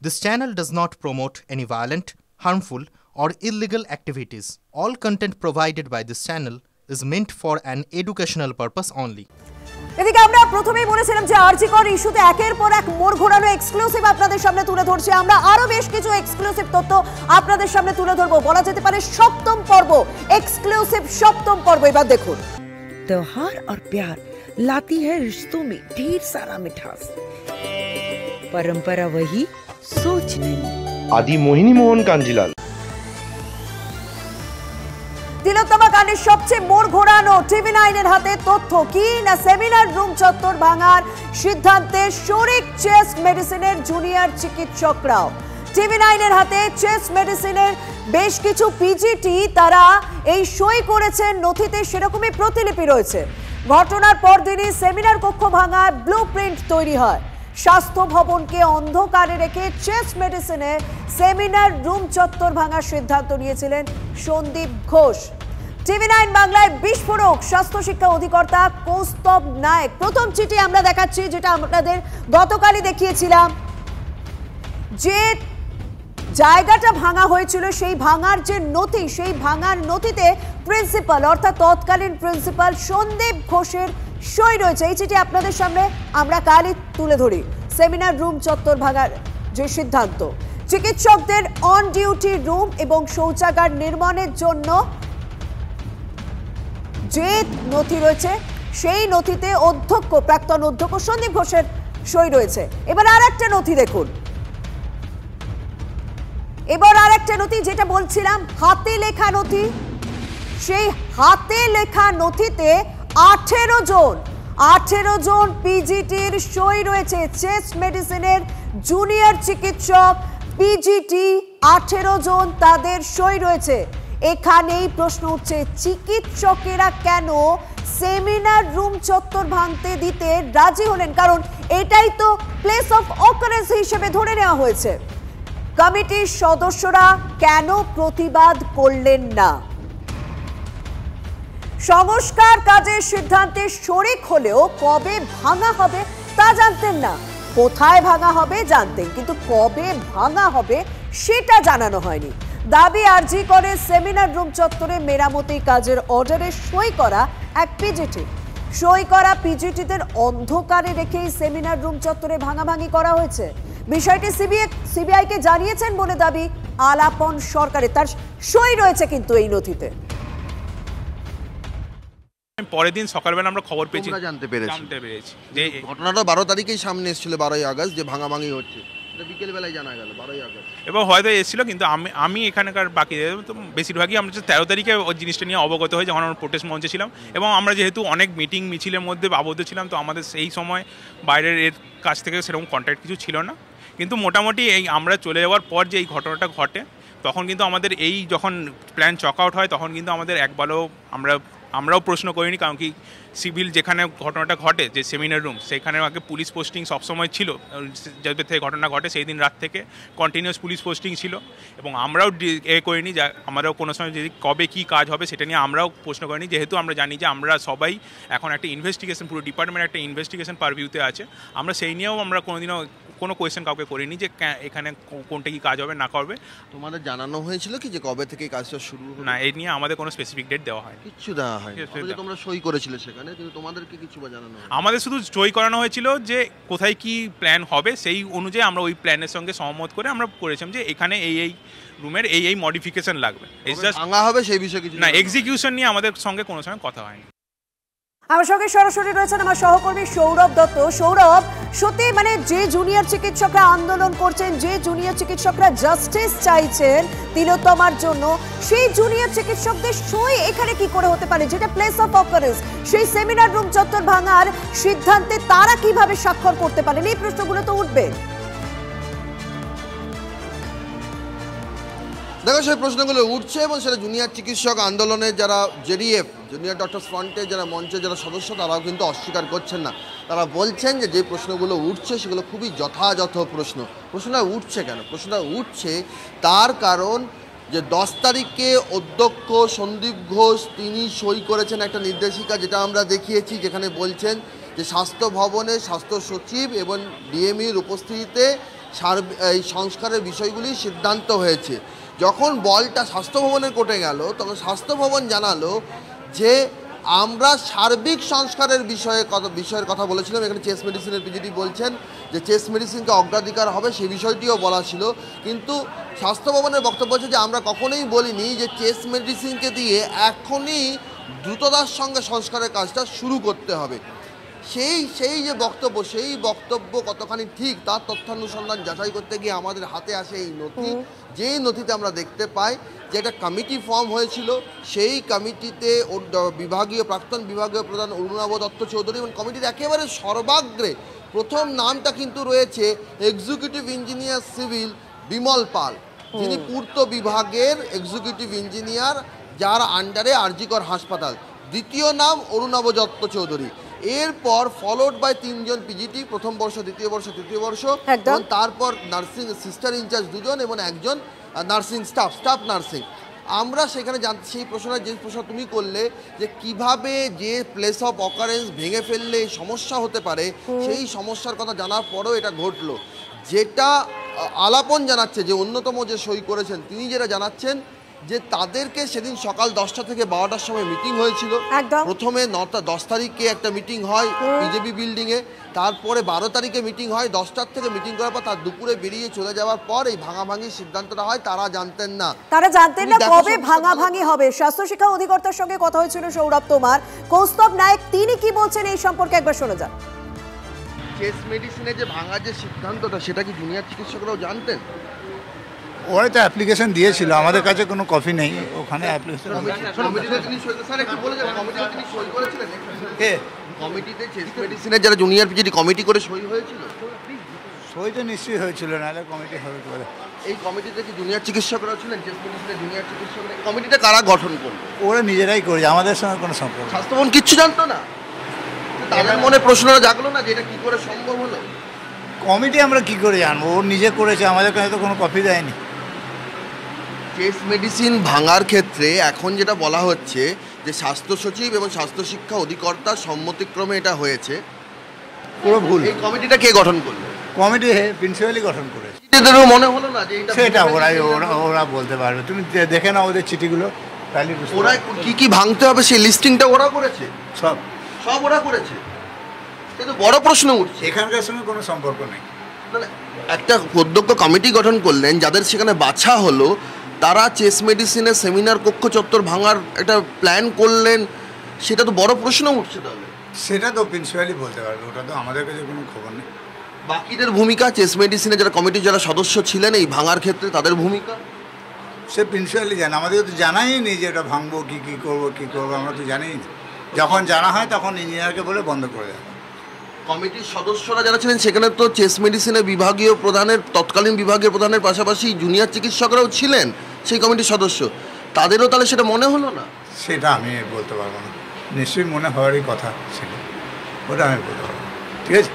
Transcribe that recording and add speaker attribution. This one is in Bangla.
Speaker 1: This channel does not promote any violent, harmful, or illegal activities. All content provided by this channel is meant for an educational purpose only.
Speaker 2: এদিকে আমরা প্রথমেই বলেছিলাম যে আরজিকর ইস্যুতে একের পর এক মোড় ঘোরানো এক্সক্লুসিভ আপনাদের সামনে তুলে ধরছি। আমরা আরো বেশ কিছু এক্সক্লুসিভ তথ্য আপনাদের সামনে তুলে ধরবো। বলা যেতে পারে সপ্তম পর্ব, এক্সক্লুসিভ সপ্তম পর্ব। এবার দেখুন।
Speaker 3: त्योहार और प्यार लाती है रिश्तों में ढेर सारा मिठास। परंपरा वही, सोच नहीं।
Speaker 4: आदि मोहिनी मोहन कांजीलाल।
Speaker 2: তিলোত্তমা কাণ্ডের সবচেয়ে মোড় ঘোরানো টিভি9 এর হাতে তথ্য কি না সেমিনার রুম চত্বর ভাঙার সিদ্ধান্তে শরিক চেস্ট মেডিসিনের জুনিয়র চিকিৎসকরাও। টিভি9 এর হাতে চেস্ট মেডিসিনের বেশ কিছু পিজিটি তারা এই সই করেছেন নথিতে, সেরকমই প্রতিলিপি রয়েছে। ঘটনার পরদিনই সেমিনার কক্ষ ভাঙার ব্লুপ্রিন্ট তৈরি হয়। স্বাস্থ্য ভবনকে অন্ধকারে রেখে চেস্ট মেডিসিনে সেমিনার রুম চত্বর ভাঙার সিদ্ধান্ত নিয়েছিলেন সন্দীপ ঘোষ। টিভি9 বাংলায় বিস্ফোরক স্বাস্থ্য শিক্ষা অধিকর্তা কৌস্তব নায়েক। প্রথম চিঠি আমরা দেখাচ্ছি, যেটা আপনাদের গতকালই দেখিয়েছিলাম, যে জায়গাটা ভাঙা হয়েছিল সেই ভাঙার যে নথি, সেই ভাঙার নথিতে প্রিন্সিপাল অর্থাৎ তৎকালীন প্রিন্সিপাল সন্দীপ ঘোষের সই রয়েছে। এই চিঠি আপনাদের সামনে আমরা কালই তুলে ধরি। সেমিনার রুম চত্বর ভাঙার যে সিদ্ধান্ত, চিকিৎসকদের অন ডিউটি রুম এবং শৌচাগার নির্মাণের জন্য যে নথি রয়েছে সেই নথিতে অধ্যক্ষ, প্রাক্তন অধ্যক্ষ সন্দীপ ঘোষের সই রয়েছে। এবার আর একটা নথি দেখুন, এবার আর একটা নথি, যেটা বলছিলাম হাতে লেখা নথি। সেই হাতে লেখা নথিতে 18 জন পিজিটির সই রয়েছে। চেস্ট মেডিসিনের জুনিয়র চিকিৎসক পিজিটি 18 জন, তাদের সই রয়েছে। এখানেই প্রশ্ন উঠছে, চিকিৎসকেরা কেন সেমিনার রুম চত্বর ভাঙতে দিতে রাজি হলেন? কারণ এটাই তো প্লেস অফ অকারেন্স হিসেবে ধরে নেওয়া হয়েছে। কমিটির সদস্যরা কেন প্রতিবাদ করলেন না? সংস্কার কাজের সিদ্ধান্তে শরিক হলেও কবে ভাঙা হবে তা জানতেন না। কোথায় ভাঙা হবে জানতেন, কিন্তু কবে ভাঙা হবে সেটা জানানো হয়নি। দাবি আরজি করে সেমিনার রুম চত্বরে মেরামতি কাজের অর্ডারে সই করা এক পিজিটি। সই করা পিজিটিদের অন্ধকারে রেখেই সেমিনার রুম চত্বরে ভাঙাভাঙি করা হয়েছে। বিষয়টি সিবিআইকে জানিয়েছেন বলে দাবি আলাপন সরকারের, তার সই রয়েছে কিন্তু এই নথিতে।
Speaker 5: পরের দিন সকালবেলা আমরা খবর পেয়েছি,
Speaker 6: জানতে পেরেছি
Speaker 5: যে
Speaker 6: ঘটনাটা 12 তারিখেই সামনে এসেছিল, 12ই আগস্ট, যে ভাঙাভাঙি হচ্ছে। বিকেল বেলায় জানা গেল 12ই আগস্ট,
Speaker 5: এবং হয়তো এসেছিল, কিন্তু আমি এখানকার বাকি তো বেশিরভাগই আমরা 13 তারিখে ওই জিনিসটা নিয়ে অবগত হই, যখন আমরা প্রোটেস্ট মঞ্চে ছিলাম। এবং আমরা যেহেতু অনেক মিটিং মিছিলের মধ্যে আবদ্ধ ছিলাম, তো আমাদের সেই সময় বাইরের এর কাছ থেকে সেরকম কন্ট্যাক্ট কিছু ছিল না। কিন্তু মোটামুটি এই আমরা চলে যাওয়ার পর যে এই ঘটনাটা ঘটে, তখন কিন্তু আমাদের এই যখন প্ল্যান চক আউট হয়, তখন কিন্তু আমাদের একবারও আমরাও প্রশ্ন করিনি। কারণ কি সিভিল যেখানে ঘটনাটা ঘটে, যে সেমিনার রুম, সেখানে আগে পুলিশ পোস্টিং সবসময় ছিল। যাদের থেকে ঘটনা ঘটে সেই দিন রাত থেকে কন্টিনিউয়াস পুলিশ পোস্টিং ছিল, এবং আমরাও করিনি যে আমরাও কোনো সময় যদি কবে কী কাজ হবে সেটা নিয়ে আমরাও প্রশ্ন করিনি। যেহেতু আমরা জানি যে আমরা সবাই এখন একটা ইনভেস্টিগেশন, পুরো ডিপার্টমেন্ট একটা ইনভেস্টিগেশন পারভিউতে আছে, আমরা সেই নিয়েও আমরা কোনোদিনও কোনো কোয়েশ্চেন কাউকে করিনি যে এখানে কোনটা কি কাজ হবে না করবে।
Speaker 6: তোমাদের জানানো হয়েছিল কি যে কবে থেকে কাজটা শুরু হবে?
Speaker 5: না, এই নিয়ে আমাদের কোনো স্পেসিফিক ডেট দেওয়া হয়,
Speaker 6: কিছু দেওয়া হয়। তোমরা সই করেছিলে সেখানে, কিন্তু তোমাদেরকে কিছু জানানো হয়?
Speaker 5: আমাদের শুধু সই করানো হয়েছিল যে কোথায় কি প্ল্যান হবে, সেই অনুযায়ী আমরা ওই প্ল্যানের সঙ্গে সহমত করে আমরা করেছিলাম যে এখানে এই রুমের এই মডিফিকেশন লাগবে।
Speaker 6: ভাঙা হবে সেই বিষয়ে কিছু
Speaker 5: না, এক্সিকিউশন নিয়ে আমাদের সঙ্গে কোনো সময় কথা হয়নি।
Speaker 2: আমার সঙ্গে সরাসরি রয়েছেন আমার সহকর্মী সৌরভ দত্ত। সৌরভ, সত্যি মানে যে জুনিয়র চিকিৎসকরা আন্দোলন করছেন, যে জুনিয়র চিকিৎসকরা জাস্টিস চাইছেন তিলোত্তমার জন্য, সেই জুনিয়র চিকিৎসকদের সই এখানে কি করে হতে পারে, যেটা প্লেস অফ অকারেন্স? সেই সেমিনার রুম চত্বর ভাঙার সিদ্ধান্তে তারা কিভাবে স্বাক্ষর করতে পারেন? এই প্রশ্নগুলো তো উঠবে।
Speaker 6: দেখো, সেই প্রশ্নগুলো উঠছে, এবং সেটা জুনিয়র চিকিৎসক আন্দোলনের যারা জেডিএফ, জুনিয়র ডক্টরস ফ্রন্টের যারা মঞ্চের যারা সদস্য, তারাও কিন্তু অস্বীকার করছেন না। তারা বলছেন যে প্রশ্নগুলো উঠছে সেগুলো খুবই যথাযথ প্রশ্ন। প্রশ্নটা উঠছে কেন? প্রশ্নটা উঠছে তার কারণ যে 10 তারিখে অধ্যক্ষ সন্দীপ ঘোষ তিনি সই করেছেন একটা নির্দেশিকা, যেটা আমরা দেখিয়েছি, যেখানে বলছেন যে স্বাস্থ্য ভবনে স্বাস্থ্য সচিব এবং ডিএমইর উপস্থিতিতে এই সংস্কারের বিষয়গুলি সিদ্ধান্ত হয়েছে। যখন বলটা স্বাস্থ্য ভবনের কোর্টে গেল তখন স্বাস্থ্য ভবন জানালো যে আমরা সার্বিক সংস্কারের বিষয়ের কথা বলেছিলাম। এখানে চেস্ট মেডিসিনের পিজিটি বলছেন যে চেস্ট মেডিসিনকে অগ্রাধিকার হবে, সেই বিষয়টিও বলা ছিল, কিন্তু স্বাস্থ্য ভবনের বক্তব্য হচ্ছে যে আমরা কখনোই বলিনি যে চেস্ট মেডিসিনকে দিয়ে এখনই দ্রুততার সঙ্গে সংস্কারের কাজটা শুরু করতে হবে। সেই যে বক্তব্য, সেই বক্তব্য কতখানি ঠিক তার তথ্যানুসন্ধান যাচাই করতে গিয়ে আমাদের হাতে আসে এই নথি, যেই নথিতে আমরা দেখতে পাই যে একটা কমিটি ফর্ম হয়েছিল। সেই কমিটিতে প্রাক্তন বিভাগীয় প্রধান অরুণাভ দত্ত চৌধুরী এবং কমিটির একেবারে সর্বাগ্রে প্রথম নামটা কিন্তু রয়েছে এক্সিকিউটিভ ইঞ্জিনিয়ার সিভিল বিমল পাল, যিনি পূর্ত বিভাগের এক্সিকিউটিভ ইঞ্জিনিয়ার, যার আন্ডারে আরজিকর হাসপাতাল। দ্বিতীয় নাম অরুণাভ দত্ত চৌধুরী। এরপর ফলোড বাই 3 জন পিজিটি, প্রথম বর্ষ, দ্বিতীয় বর্ষ, তৃতীয় বর্ষ, এবং তারপর নার্সিং সিস্টার ইনচার্জ 2 জন এবং একজন নার্সিং স্টাফ নার্সিং। আমরা সেখানে সেই যে প্রশ্ন তুমি করলে যে কিভাবে যে প্লেস অফ অকারেন্স ভেঙে ফেললে সমস্যা হতে পারে, সেই সমস্যার কথা জানার পরেও এটা ঘটলো। যেটা আলাপন জানাচ্ছে, যে অন্যতম যে সই করেছেন তিনি যেটা জানাচ্ছেন যে তাদেরকে সেদিন সকাল 10টা থেকে 12টার সময় মিটিং হয়েছিল। প্রথমে 10 তারিখে একটা মিটিং হয় বিজেপি বিল্ডিংয়ে, তারপরে 12 তারিখে মিটিং হয়। 10টার থেকে মিটিং করার পর তার দুপুরে বেরিয়ে চলে যাওয়ার পর এই ভাঙাভাঙির সিদ্ধান্তটা হয়। তারা জানতেন না
Speaker 2: কবে ভাঙাভাঙি হবে। স্বাস্থ্য শিক্ষা অধিকর্তার সঙ্গে কথা হয়েছিল সৌরভ তোমার। কৌস্তব নায়ক তিনি কি বলছেন এই সম্পর্কে একবার শোনা যাক।
Speaker 6: চেস্ট মেডিসিনে যে ভাঙার যে সিদ্ধান্তটা, সেটা কি জুনিয়র চিকিৎসকরাও জানতেন?
Speaker 7: ওরা তো অ্যাপ্লিকেশন দিয়েছিল, আমাদের কাছে কোনো কপি নেই। ওখানে অ্যাপ্লিকেশন
Speaker 6: কমিটিতে চেস্ট মেডিসিনের যারা জুনিয়র পিজিটি কমিটি করে সই হয়েছিল,
Speaker 7: সই তো নিশ্চয়ই হয়েছিল, নাহলে কমিটি হবে করে।
Speaker 6: এই কমিটিতে কি জুনিয়র চিকিৎসকরাও ছিলেন? চেস্ট মেডিসিনের জুনিয়র চিকিৎসকরা কমিটিটা কারা গঠন করলো?
Speaker 7: ওরা নিজেরাই করেছে, আমাদের সঙ্গে কোনো সম্পর্ক।
Speaker 6: স্বাস্থ্য ভবন কিচ্ছু জানতো না? তাদের মনে প্রশ্নটা জাগলো না যে এটা কি করে সম্ভব হলো?
Speaker 7: কমিটি আমরা কি করে জানবো? ও নিজে করেছে, আমাদের কাছে তো কোনো কপি দেয়নি।
Speaker 6: চেস্ট মেডিসিন ভাঙার ক্ষেত্রে এখন যেটা বলা হচ্ছে যে স্বাস্থ্য সচিব এবং স্বাস্থ্য শিক্ষা অধিকর্তার সম্মতিক্রমে এটা হয়েছে,
Speaker 7: পুরো ভুল।
Speaker 6: এই কমিটিটা কে গঠন করলো?
Speaker 7: কমিটি প্রিন্সিপালই গঠন করেছে।
Speaker 6: এদেরও মনে হলো না যে এটা?
Speaker 7: সেটা ওরা বলতে পারবে, তুমি দেখে নাও ওদের চিঠিগুলো, তাহলে
Speaker 6: ওরা কি ভাঙতে হবে সেই লিস্টিংটা ওরা করেছে,
Speaker 7: সব
Speaker 6: ওরা করেছে। কিন্তু বড় প্রশ্ন উঠছে,
Speaker 7: এখানকার সঙ্গে কোনো সম্পর্ক নেই।
Speaker 6: একটা অধ্যক্ষ কমিটি গঠন করলেন, যাদের সেখানে বাছা হলো, তারা চেস্ট মেডিসিনের সেমিনার কক্ষ চত্বর ভাঙার একটা প্ল্যান করলেন, সেটা তো বড় প্রশ্ন উঠছে। তাহলে
Speaker 7: সেটা তো প্রিন্সিপালই বলতে পারবে, ওটা তো আমাদের কাছে কোনো খবর নেই।
Speaker 6: বাকিদের ভূমিকা, চেস্ট মেডিসিনের যারা কমিটির যারা সদস্য ছিলেন এই ভাঙার ক্ষেত্রে, তাদের ভূমিকা
Speaker 7: সে প্রিন্সিপালই জানে, আমাদের তো জানাই নেই যে এটা ভাঙবো কী করবো, আমরা তো জানিই না। যখন জানা হয় তখন ইঞ্জিনিয়ারকে বলে বন্ধ করে দেয়।
Speaker 6: কমিটির সদস্যরা যারা ছিলেন সেখানে তো চেস্ট মেডিসিনের বিভাগীয় প্রধানের, তৎকালীন বিভাগীয় প্রধানের পাশাপাশি জুনিয়র চিকিৎসকরাও ছিলেন সেই কমিটির সদস্য, তাদেরও তাহলে সেটা মনে হলো না?
Speaker 7: সেটা আমি বলতে পারবো না, নিশ্চয়ই মনে হওয়ারই কথা ছিল, ওটা আমি বলতে পারবো। ঠিক আছে।